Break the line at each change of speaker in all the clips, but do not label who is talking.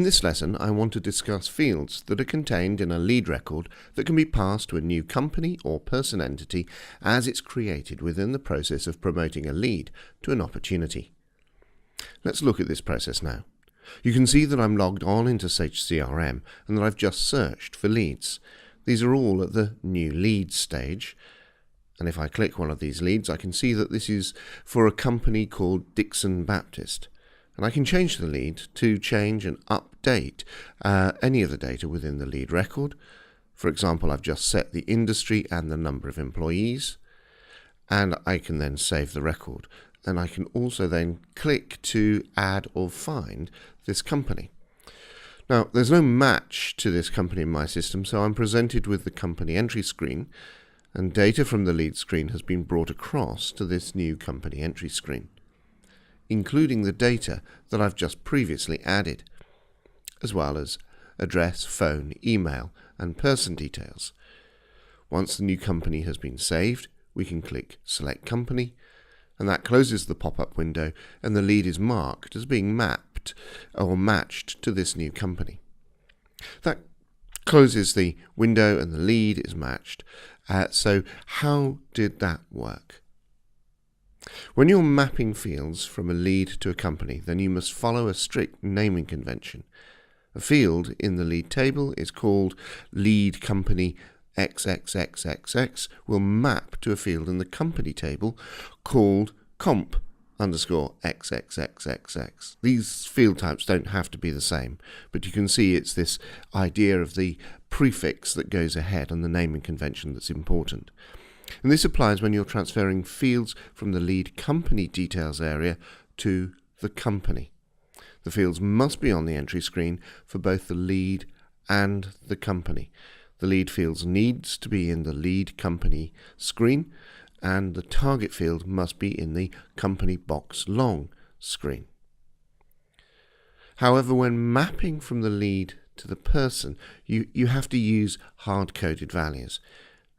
In this lesson, I want to discuss fields that are contained in a lead record that can be passed to a new company or person entity as it's created within the process of promoting a lead to an opportunity. Let's look at this process now. You can see that I'm logged on into Sage CRM and that I've just searched for leads. These are all at the new leads stage. And if I click one of these leads, I can see that this is for a company called Dixon Baptist. And I can change the lead to change and update any of the data within the lead record. For example, I've just set the industry and the number of employees, and I can then save the record. And I can also then click to add or find this company. Now, there's no match to this company in my system, so I'm presented with the company entry screen, and data from the lead screen has been brought across to this new company entry screen, including the data that I've just previously added, as well as address, phone, email, and person details. Once the new company has been saved, we can click Select Company, and that closes the pop-up window, and the lead is marked as being mapped or matched to this new company. That closes the window and the lead is matched. So how did that work? When you're mapping fields from a lead to a company, then you must follow a strict naming convention. A field in the lead table is called lead company XXXXX will map to a field in the company table called comp_XXXXX. These field types don't have to be the same, but you can see it's this idea of the prefix that goes ahead and the naming convention that's important. And this applies when you're transferring fields from the lead company details area to the company. The fields must be on the entry screen for both the lead and the company. The lead fields needs to be in the lead company screen, and the target field must be in the company box long screen. However, when mapping from the lead to the person, you have to use hard-coded values.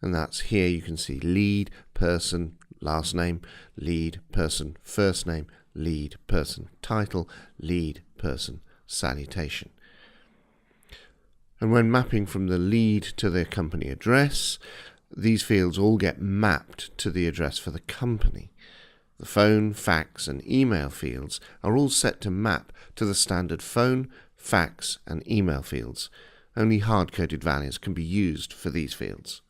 And that's here you can see lead person last name, lead person first name, lead person title, lead person salutation. And when mapping from the lead to the company address, these fields all get mapped to the address for the company. The phone, fax and email fields are all set to map to the standard phone, fax and email fields. Only hard-coded values can be used for these fields.